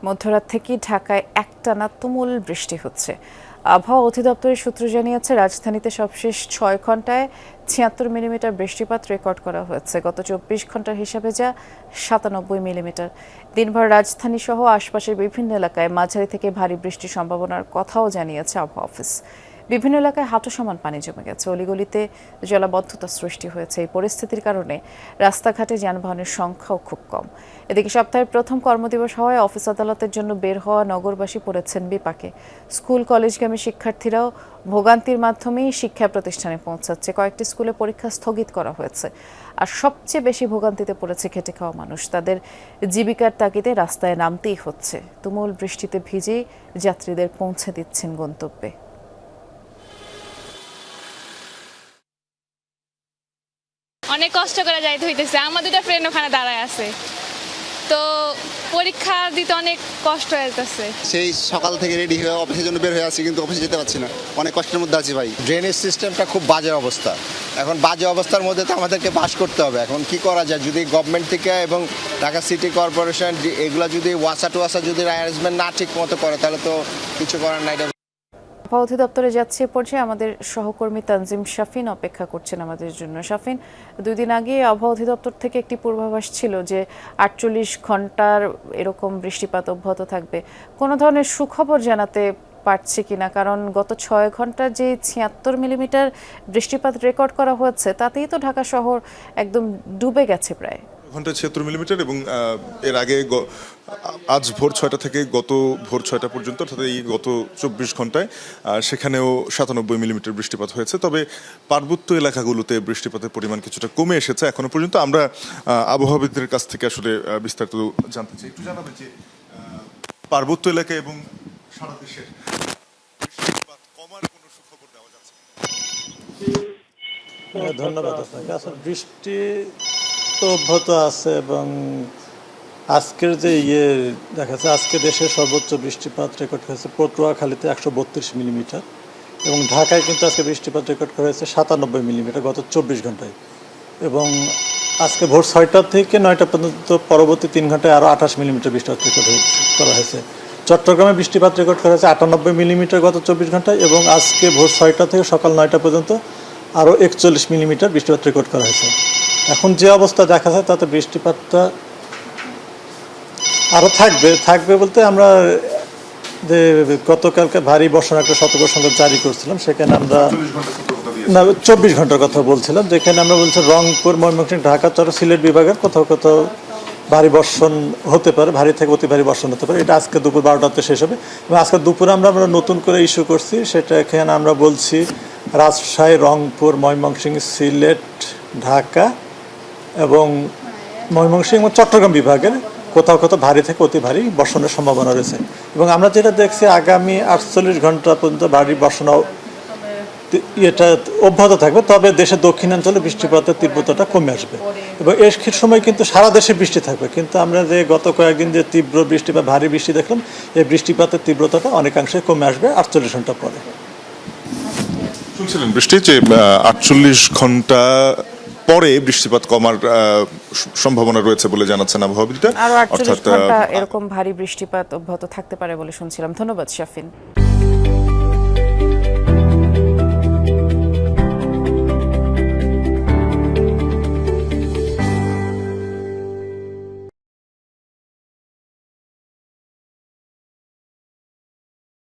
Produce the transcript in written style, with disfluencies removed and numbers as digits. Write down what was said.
মধ্যরাত থেকে ঢাকায় একটানা তুমুল বৃষ্টি হচ্ছে। আবহাওয়া অধিদপ্তরের সূত্র জানিয়েছে, রাজধানীতে সবশেষ 6 ঘন্টায় ৭৬ মিলিমিটার বৃষ্টিপাত রেকর্ড করা হয়েছে। গত ২৪ ঘন্টার হিসাবে যা ৯৭ মিলিমিটার। দিনভর রাজধানী সহ আশপাশের বিভিন্ন এলাকায় মাঝারি থেকে ভারী বৃষ্টির সম্ভাবনার কথাও জানিয়েছে আবহাওয়া অফিস। বিভিন্ন এলাকায় হাঁটু সমান পানি জমে গেছে, অলিগলিতে জলাবদ্ধতা সৃষ্টি হয়েছে। এই পরিস্থিতির কারণে রাস্তাঘাটে যানবাহনের সংখ্যাও খুব কম। এদিকে সপ্তাহের প্রথম কর্মদিবস হওয়ায় অফিস আদালতের জন্য বের হওয়া নগরবাসী পড়েছেন বিপাকে। স্কুল কলেজগামী শিক্ষার্থীরাও ভোগান্তির মাধ্যমেই শিক্ষা প্রতিষ্ঠানে পৌঁছাচ্ছে। কয়েকটি স্কুলে পরীক্ষা স্থগিত করা হয়েছে। আর সবচেয়ে বেশি ভোগান্তিতে পড়েছে খেটে খাওয়া মানুষ। তাদের জীবিকার তাগিদে রাস্তায় নামতেই হচ্ছে। তুমুল বৃষ্টিতে ভিজেই যাত্রীদের পৌঁছে দিচ্ছেন গন্তব্যে। অনেক কষ্ট করে যাইতে হইতেছে। আমার দুটা ফ্রেন্ড ওখানে দাঁড়ায় আছে, তো পরীক্ষা দিতে অনেক কষ্ট হইতেছে। সেই সকাল থেকে রেডি হয়ে অফিসের জন্য বের হয়ে আছি, কিন্তু অফিসে যেতে পারছি না, অনেক কষ্টের মধ্যে আছি ভাই। ড্রেনেজ সিস্টেমটা খুব বাজে অবস্থা। এখন বাজে অবস্থার মধ্যে তো আমাদেরকে পাস করতে হবে। এখন কি করা যায়, যদি গভর্নমেন্ট থেকে এবং ঢাকা সিটি কর্পোরেশন এগুলো যদি ওয়াসা যদি অ্যারেঞ্জমেন্ট না ঠিক মতো করে, তাহলে তো কিছু করার নাই। আবহাওয়া অধিদপ্তরে যাচ্ছে পর্যায়ে আমাদের সহকর্মী তানজিম শাফিন অপেক্ষা করছেন আমাদের জন্য। শাফিন, 2 দিন আগে আবহাওয়া অধিদপ্তর থেকে একটি পূর্বাভাস ছিল যে 48 ঘন্টার এরকম বৃষ্টিপাত অব্যাহত থাকবে। কোনো ধরনের সুখবর জানাতে পারছে কিনা? কারণ গত 6 ঘন্টার যে ৭৬ মিলিমিটার বৃষ্টিপাত রেকর্ড করা হয়েছে, তাতেই তো ঢাকা শহর একদম ডুবে গেছে প্রায়। ঘন্টায় ৭৬ মিলিমিটার এবং এর আগে আজ ভোর 6টা থেকে গত ভোর 6টা পর্যন্ত, অর্থাৎ এই গত 24 ঘন্টায় সেখানেও ৯৭ মিলিমিটার বৃষ্টিপাত হয়েছে। তবে পার্বত্য এলাকাগুলোতে বৃষ্টিপাতের পরিমাণ কিছুটা কমে এসেছে এখনো পর্যন্ত। আমরা আবহাওয়াবিদদের কাছ থেকে আসলে বিস্তারিত জানতে চাই। একটু জানাবেন যে পার্বত্য এলাকা এবং সারা দেশের বৃষ্টিপাত কমার কোনো সুখবর দেওয়া যাচ্ছে? ধন্যবাদ আপনাকে। আসলে বৃষ্টি তো অব্যাহত আছে এবং আজকের যে দেখা যাচ্ছে, আজকে দেশের সর্বোচ্চ বৃষ্টিপাত রেকর্ড হয়েছে পটুয়াখালীতে ১৩২ মিলিমিটার এবং ঢাকায় কিন্তু আজকে বৃষ্টিপাত রেকর্ড করা হয়েছে ৯৭ মিলিমিটার গত ২৪ ঘন্টায়। এবং আজকে ভোর ৬টা থেকে ৯টা পর্যন্ত পরবর্তী ৩ ঘন্টায় আরও ২৮ মিলিমিটার বৃষ্টিপাত রেকর্ড করা হয়েছে। চট্টগ্রামে বৃষ্টিপাত রেকর্ড করা হয়েছে ৯৮ মিলিমিটার গত ২৪ ঘন্টায় এবং আজকে ভোর ৬টা থেকে সকাল ৯টা পর্যন্ত আরও ৪১ মিলিমিটার বৃষ্টিপাত রেকর্ড করা হয়েছে। এখন যে অবস্থা দেখা যায়, তাতে বৃষ্টিপাতটা আরও থাকবে বলতে আমরা যে গতকালকে ভারী বর্ষণ একটা সতর্ক সংকেত জারি করছিলাম, সেখানে আমরা ২৪ ঘন্টার কথা বলছিলাম, যেখানে আমরা বলছি রংপুর, ময়মনসিংহ, ঢাকা, চট্টগ্রাম, সিলেট বিভাগের কোথাও কোথাও ভারী বর্ষণ হতে পারে, ভারী থেকে অতি ভারী বর্ষণ হতে পারে। এটা আজকে দুপুর 12টাতে শেষ হবে এবং আজকে দুপুরে আমরা নতুন করে ইস্যু করছি, সেটা এখানে আমরা বলছি রাজশাহী, রংপুর, ময়মনসিংহ, সিলেট, ঢাকা এবং ময়মনসিংহ এবং চট্টগ্রাম বিভাগের কোথাও কোথাও ভারী থেকে অতি ভারী বর্ষণের সম্ভাবনা রয়েছে। এবং আমরা যেটা দেখছি, আগামী 48 ঘন্টা পর্যন্ত ভারী বর্ষণ এটা অব্যাহত থাকবে। তবে দেশের দক্ষিণাঞ্চলে বৃষ্টিপাতের তীব্রতাটা কমে আসবে এবং এর সময় কিন্তু সারা দেশে বৃষ্টি থাকবে। কিন্তু আমরা যে গত কয়েকদিন যে তীব্র বৃষ্টি বা ভারী বৃষ্টি দেখলাম, এই বৃষ্টিপাতের তীব্রতাটা অনেকাংশে কমে আসবে 48 ঘন্টা পরে। শুনছিলেন বৃষ্টি যে 48 ঘন্টা পরে বৃষ্টিপাত কমার সম্ভাবনা রয়েছে বলে জানাচ্ছেন আবহাওয়াবিদরা। আরো 48 ঘন্টা এরকম ভারী বৃষ্টিপাত অব্যাহত থাকতে পারে বলে শুনছিলাম। ধন্যবাদ শাফিন।